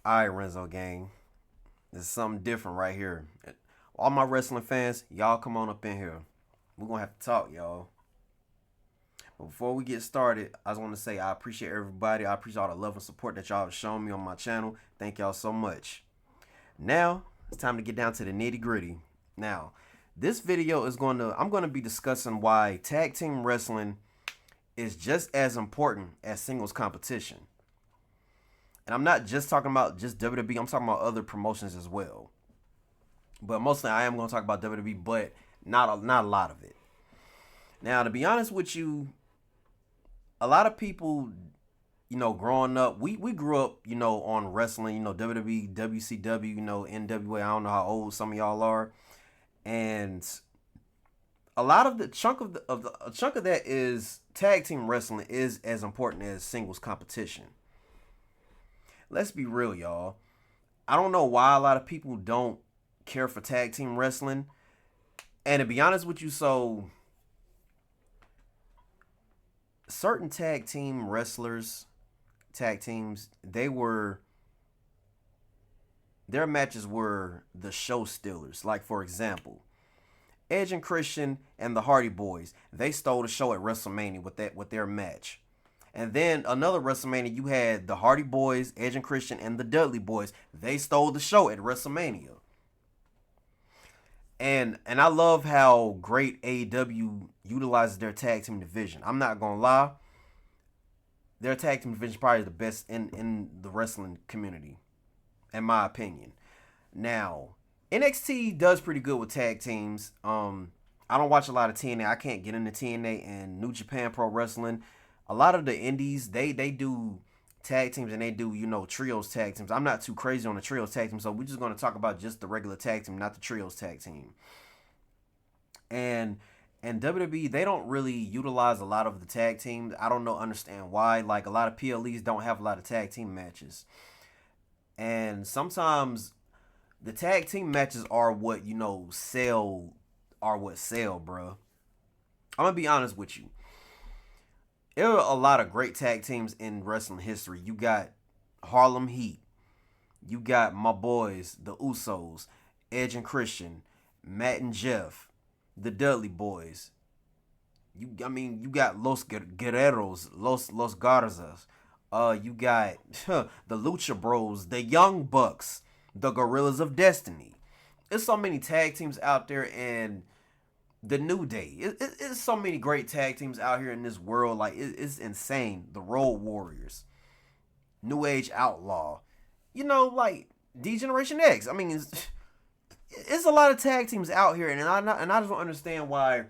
All right, Renzo gang. This is something different right here. All my wrestling fans, y'all come on up in here. We're going to have to talk, y'all. But before we get started, I just want to say I appreciate everybody. I appreciate all the love and support that y'all have shown me on my channel. Thank y'all so much. Now, it's time to get down to the nitty gritty. Now, this video is I'm going to be discussing why tag team wrestling is just as important as singles competition. And I'm not just talking about just WWE. I'm talking about other promotions as well. But mostly I am going to talk about WWE, but not a lot of it. Now, to be honest with you, a lot of people, growing up, we grew up, on wrestling, WWE, WCW, NWA. I don't know how old some of y'all are. And a lot of the chunk of a chunk of that is tag team wrestling is as important as singles competition. Let's be real, y'all. I don't know why a lot of people don't care for tag team wrestling. And to be honest with you, so certain tag team wrestlers, tag teams, their matches were the show stealers. Like, for example, Edge and Christian and the Hardy Boys, they stole the show at WrestleMania with their match. And then another WrestleMania, you had the Hardy Boys, Edge and Christian, and the Dudley Boys. They stole the show at WrestleMania. And I love how great AEW utilizes their tag team division. I'm not gonna lie, their tag team division is probably the best in the wrestling community, in my opinion. Now, NXT does pretty good with tag teams. I don't watch a lot of TNA. I can't get into TNA and New Japan Pro Wrestling. A lot of the indies, they do tag teams and they do, trios tag teams. I'm not too crazy on the trios tag team, so we're just going to talk about just the regular tag team, not the trios tag team. And WWE, they don't really utilize a lot of the tag teams. I don't understand why. Like, a lot of PLEs don't have a lot of tag team matches. And sometimes the tag team matches are what, sell, bro. I'm going to be honest with you. There are a lot of great tag teams in wrestling history. You got Harlem Heat. You got my boys, the Usos, Edge and Christian, Matt and Jeff, the Dudley Boys. You got Los Guerreros, Los Garzas. You got the Lucha Bros, the Young Bucks, the Gorillas of Destiny. There's so many tag teams out there, and the New Day. It's so many great tag teams out here in this world. Like, it's insane. The Road Warriors, New Age Outlaw, like D-Generation X. I mean, it's a lot of tag teams out here, and I just don't understand why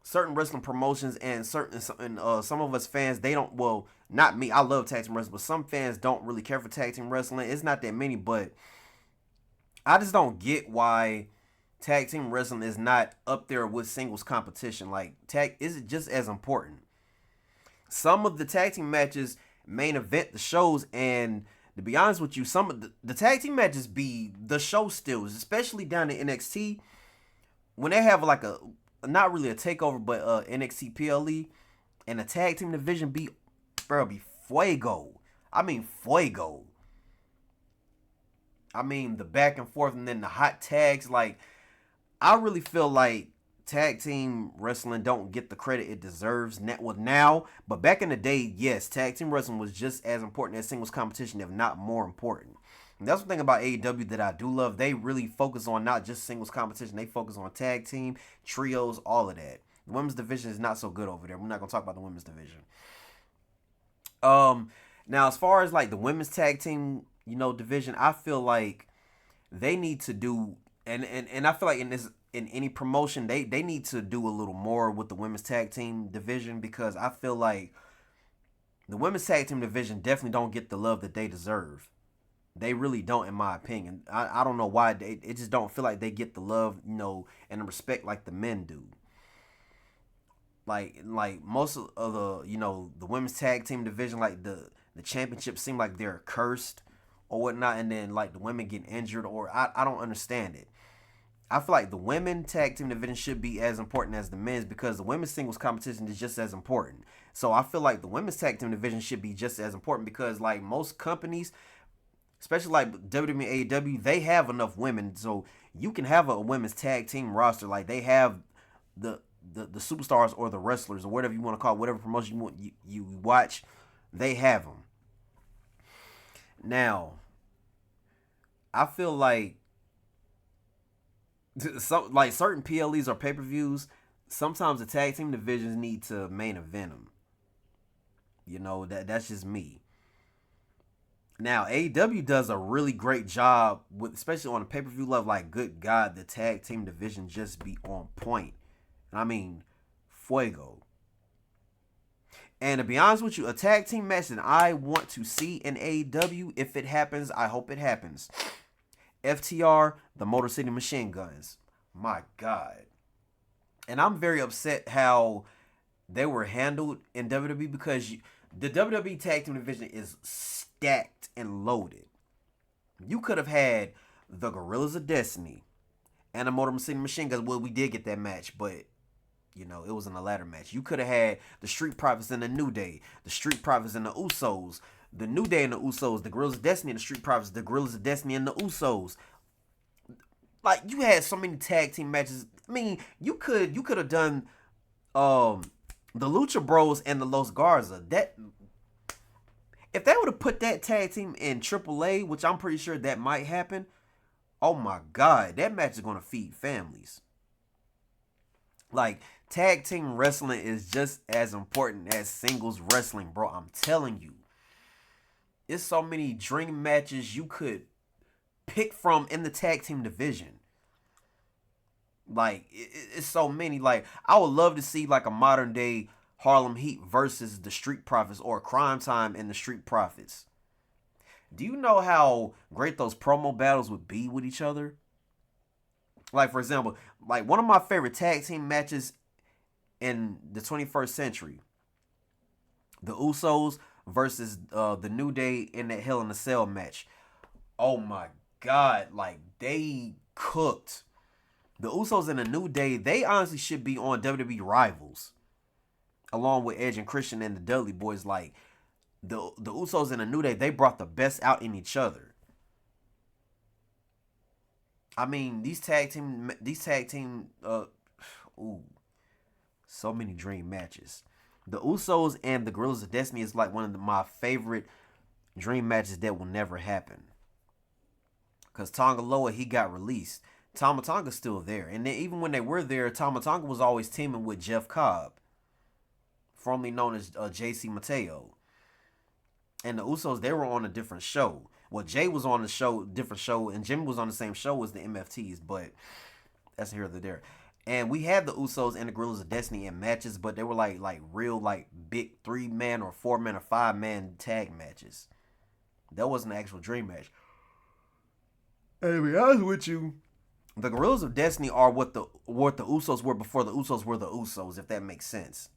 certain wrestling promotions and some of us fans, they don't. Well, not me. I love tag team wrestling, but some fans don't really care for tag team wrestling. It's not that many, but I just don't get why tag team wrestling is not up there with singles competition. Like, is it just as important? Some of the tag team matches main event the shows, and to be honest with you, some of the tag team matches be the show steals, especially down in NXT when they have like a not really a takeover, but NXT PLE, and the tag team division be fuego. I mean fuego. I mean the back and forth, and then the hot tags. Like, I really feel like tag team wrestling don't get the credit it deserves now, but back in the day, yes, tag team wrestling was just as important as singles competition, if not more important. And that's the thing about AEW that I do love. They really focus on not just singles competition, they focus on tag team, trios, all of that. The women's division is not so good over there. We're not going to talk about the women's division. Now, as far as like the women's tag team, division, I feel like they need to do, and I feel like in any promotion, they need to do a little more with the women's tag team division, because I feel like the women's tag team division definitely don't get the love that they deserve. They really don't, in my opinion. I don't know why. It just don't feel like they get the love, and the respect like the men do. Like most of the women's tag team division, like the championship seem like they're cursed or whatnot, and then like the women get injured, or I don't understand it. I feel like the women tag team division should be as important as the men's, because the women's singles competition is just as important. So I feel like the women's tag team division should be just as important, because like most companies, especially like WWE and AEW, they have enough women, so you can have a women's tag team roster. Like they have the the superstars or the wrestlers or whatever you want to call it, whatever promotion you watch, they have them. Now, I feel like some like certain PLEs or pay per views, sometimes the tag team divisions need to main event them. You know that's just me. Now AEW does a really great job with, especially on a pay per view level. Like, good God, the tag team division just be on point. I mean, fuego. And to be honest with you, a tag team match that I want to see in AEW, if it happens, I hope it happens. FTR, the Motor City Machine Guns. My God. And I'm very upset how they were handled in WWE because the WWE tag team division is stacked and loaded. You could have had the Gorillas of Destiny and the Motor City Machine Guns. Well, we did get that match, but it was in a ladder match. You could have had the Street Profits and the New Day, the Street Profits and the Usos, the New Day and the Usos, the Gorillas of Destiny and the Street Profits, the Gorillas of Destiny and the Usos. Like, you had so many tag team matches. I mean, you could have done the Lucha Bros and the Los Garza. That, if they would have put that tag team in AAA, which I'm pretty sure that might happen, oh my God, that match is gonna feed families. Like, tag team wrestling is just as important as singles wrestling, bro. I'm telling you. There's so many dream matches you could pick from in the tag team division. Like, it's so many. Like, I would love to see like a modern day Harlem Heat versus the Street Profits, or Crime Time and the Street Profits. Do you know how great those promo battles would be with each other? Like, for example, like one of my favorite tag team matches in the 21st century, the Usos versus the New Day in that Hell in a Cell match. Oh my God, like, they cooked. The Usos and the New Day, they honestly should be on WWE Rivals, along with Edge and Christian and the Dudley Boys. Like, the Usos and the New Day, they brought the best out in each other. I mean, ooh, so many dream matches. The Usos and the Gorillas of Destiny is like one of my favorite dream matches that will never happen. Because Tonga Loa, he got released. Tama Tonga's still there. And then even when they were there, Tama Tonga was always teaming with Jeff Cobb, formerly known as JC Mateo. And the Usos, they were on a different show. Well, Jay was on a different show, and Jimmy was on the same show as the MFTs, but that's here or there. And we had the Usos and the Gorillas of Destiny in matches, but they were like real like big 3-man or 4-man or 5-man tag matches. That wasn't an actual dream match. And to be honest with you, the Gorillas of Destiny are what the Usos were before the Usos were the Usos, if that makes sense.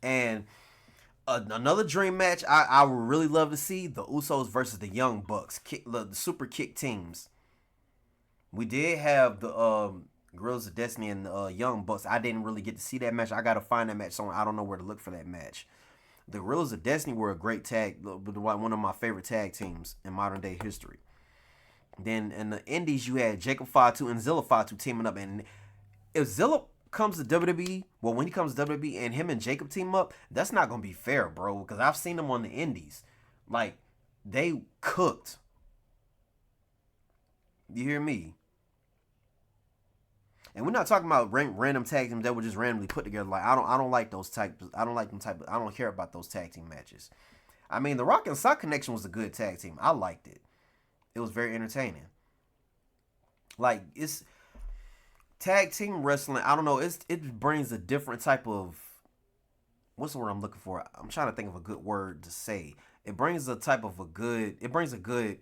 And another dream match I would really love to see, the Usos versus the Young Bucks, the Super Kick teams. We did have the Gorillas of Destiny and the Young Bucks. I didn't really get to see that match. I gotta find that match somewhere. I don't know where to look for that match. The Gorillas of Destiny were a great tag, one of my favorite tag teams in modern day history. Then in the Indies, you had Jacob Fatu and Zilla Fatu teaming up. And if Zilla comes to WWE, well, when he comes to WWE and him and Jacob team up, that's not going to be fair, bro. Because I've seen them on the Indies. Like, they cooked. You hear me? And we're not talking about random tag teams that were just randomly put together. Like, I don't like those types. I don't care about those tag team matches. I mean, the Rock and Sock Connection was a good tag team. I liked it. It was very entertaining. Like, it's tag team wrestling. I don't know. It brings a different type of, what's the word I'm looking for? I'm trying to think of a good word to say. It brings a good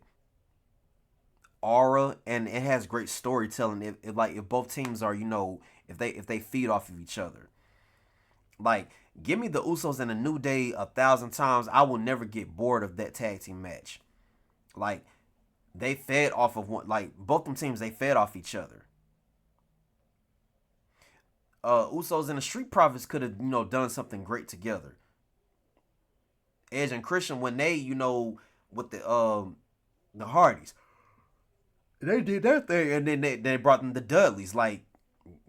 aura, and it has great storytelling. If both teams are, if they feed off of each other. Like, give me the Usos and the New Day 1,000 times. I will never get bored of that tag team match. Like, they fed off of one. Like, both them teams, they fed off each other. Usos and the Street Profits could have, done something great together. Edge and Christian, when they with the Hardys. They did their thing, and then they brought them the Dudleys. Like,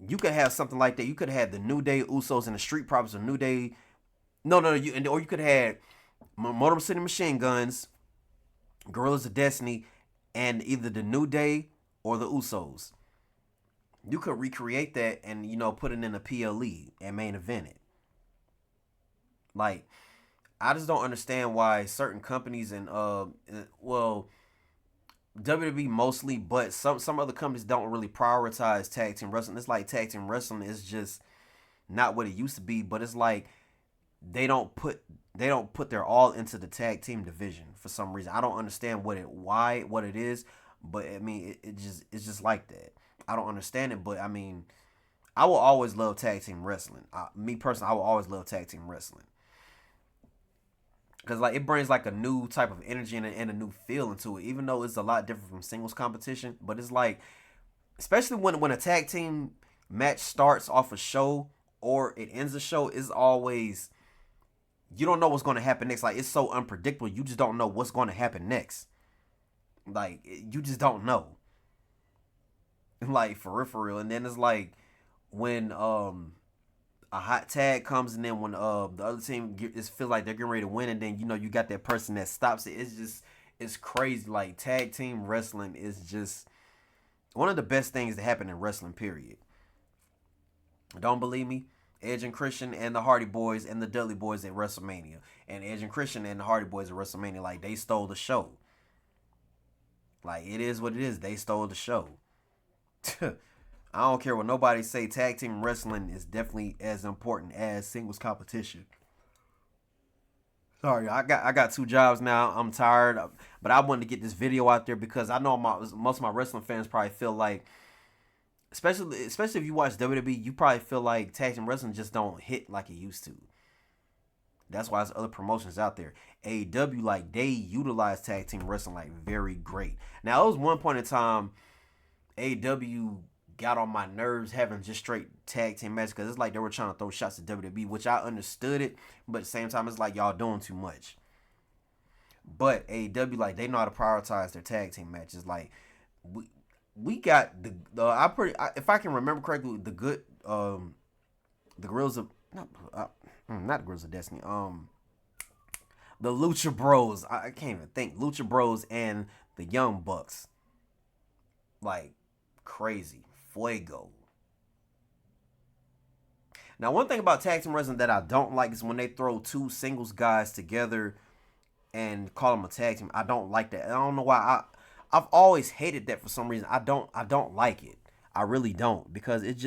you could have something like that. You could have the New Day Usos and the Street Profits of New Day. No, or you could have Motor City Machine Guns, Gorillas of Destiny, and either the New Day or the Usos. You could recreate that and put it in a PLE and main event it. Like, I just don't understand why certain companies and well, WWE mostly, but some other companies don't really prioritize tag team wrestling. It's like tag team wrestling is just not what it used to be, but it's like they don't put their all into the tag team division for some reason. I don't understand what it is, but I mean it's just like that. I don't understand it, but I mean I will always love tag team wrestling. Me personally, I will always love tag team wrestling. Cause like it brings like a new type of energy and a new feel into it, even though it's a lot different from singles competition. But it's like, especially when a tag team match starts off a show or it ends a show, is always you don't know what's going to happen next. Like, it's so unpredictable. You just don't know what's going to happen next. Like, you just don't know. Like, for real. And then it's like when a hot tag comes, and then when the other team it feels like they're getting ready to win, and then you got that person that stops it. It's crazy. Like, tag team wrestling is just one of the best things that happen in wrestling. Period. Don't believe me? Edge and Christian and the Hardy Boys and the Dudley Boys at WrestleMania, and Edge and Christian and the Hardy Boys at WrestleMania, like, they stole the show. Like, it is what it is. They stole the show. I don't care what nobody say. Tag team wrestling is definitely as important as singles competition. Sorry, I got two jobs now. I'm tired, but I wanted to get this video out there because I know most of my wrestling fans probably feel like, especially if you watch WWE, you probably feel like tag team wrestling just don't hit like it used to. That's why there's other promotions out there. AEW, like, they utilize tag team wrestling like very great. Now, it was one point in time AEW got on my nerves having just straight tag team matches, because it's like they were trying to throw shots at WWE, which I understood it, but at the same time it's like y'all doing too much. But AEW, like, they know how to prioritize their tag team matches. Like, we got if I can remember correctly, the good the Gorillas of not the Gorillas of Destiny, the Lucha Bros. I can't even think. Lucha Bros and the Young Bucks, like, crazy. Fuego. Now, one thing about tag team wrestling that I don't like is when they throw two singles guys together and call them a tag team. I don't like that. I don't know why. I've always hated that for some reason. I don't like it. I really don't, because it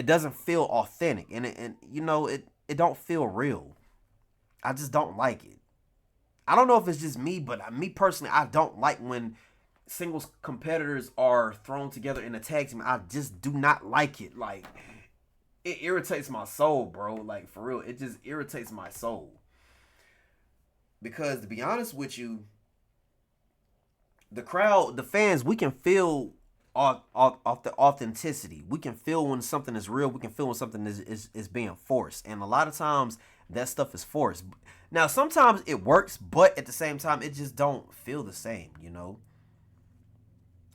doesn't feel authentic, and it don't feel real. I just don't like it. I don't know if it's just me, but me personally, I don't like when singles competitors are thrown together in a tag team. I just do not like it. Like, it irritates my soul, bro. Like, for real, it just irritates my soul. Because, to be honest with you, the crowd, the fans, we can feel off the authenticity. We can feel when something is real. We can feel when something is being forced. And a lot of times that stuff is forced. Now, sometimes it works, but at the same time, it just don't feel the same,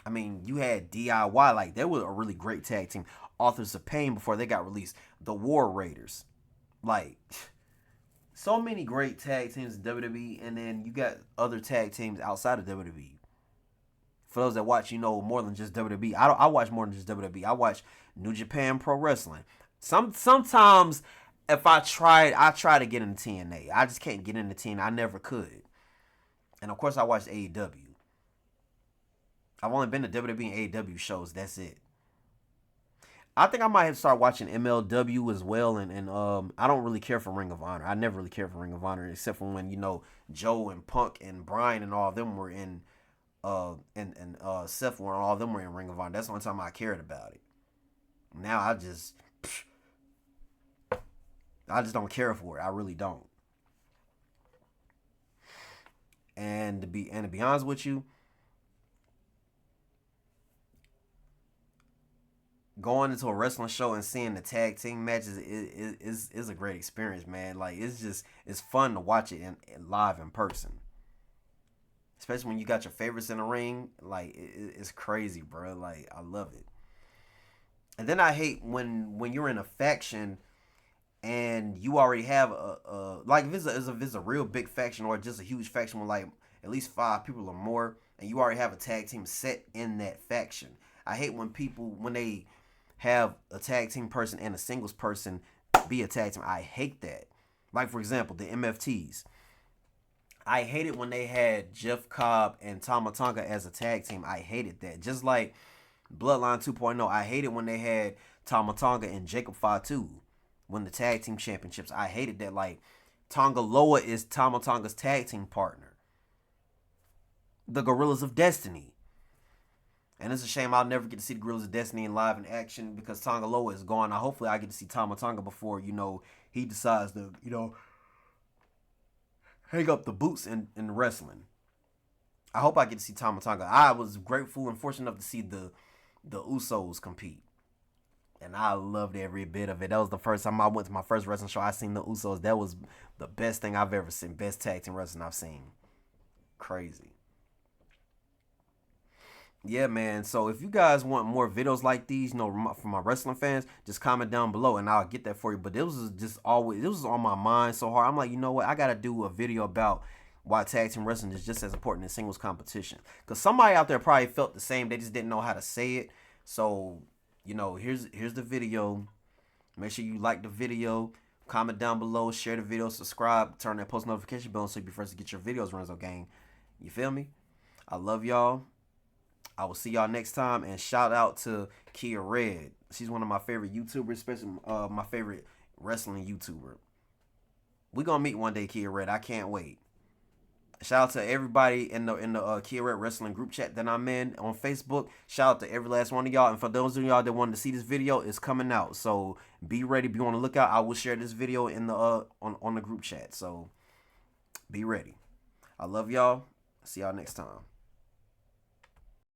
I mean, you had DIY, like, they were a really great tag team. Authors of Pain before they got released. The War Raiders. Like, so many great tag teams in WWE, and then you got other tag teams outside of WWE. For those that watch, more than just WWE. I watch more than just WWE. I watch New Japan Pro Wrestling. Sometimes if I try to get into TNA. I just can't get into TNA. I never could. And of course I watch AEW. I've only been to WWE and AEW shows. That's it. I think I might have to start watching MLW as well, and I don't really care for Ring of Honor. I never really cared for Ring of Honor, except for when Joe and Punk and Bryan and all of them were in and Seth and all of them were in Ring of Honor. That's the only time I cared about it. Now I just don't care for it. I really don't. And to be honest with you, going into a wrestling show and seeing the tag team matches is a great experience, man. Like, it's fun to watch it in live in person. especially when you got your favorites in the ring. Like it's crazy, bro. Like I love it. And then I hate when you're in a faction and you already have a like if it's a real big faction or just a huge faction with like at least 5 people or more, and you already have a tag team set in that faction. I hate when people when they have a tag team person and a singles person be a tag team. I hate that. Like for example, the MFTs. I hated when they had Jeff Cobb and Tama Tonga as a tag team. I hated that. Just like Bloodline 2.0, I hated when they had Tama Tonga and Jacob Fatu win the tag team championships. I hated that. Like Tonga Loa is Tama Tonga's tag team partner. The Gorillas of Destiny. And it's a shame I'll never get to see the Gorillas of Destiny in live in action because Tonga Loa is gone. Now hopefully I get to see Tama Tonga before, he decides to, hang up the boots in wrestling. I hope I get to see Tama Tonga. I was grateful and fortunate enough to see the Usos compete. And I loved every bit of it. That was the first time I went to my first wrestling show. I seen the Usos. That was the best thing I've ever seen. Best tag team wrestling I've seen. Crazy. Yeah, man. So if you guys want more videos like these, from my wrestling fans, just comment down below and I'll get that for you. But it was on my mind so hard. I'm like, you know what? I gotta do a video about why tag team wrestling is just as important as singles competition. Because somebody out there probably felt the same. They just didn't know how to say it. So, here's the video. Make sure you like the video, comment down below, share the video, subscribe, turn that post notification bell so you be first to get your videos, Renzo Gang. You feel me? I love y'all. I will see y'all next time, and shout out to Kia Red. She's one of my favorite YouTubers, especially my favorite wrestling YouTuber. We gonna meet one day, Kia Red. I can't wait. Shout out to everybody in the Kia Red Wrestling group chat that I'm in on Facebook. Shout out to every last one of y'all. And for those of y'all that wanted to see this video, it's coming out. So be ready, be on the lookout. I will share this video in the on the group chat. So be ready. I love y'all. See y'all next time.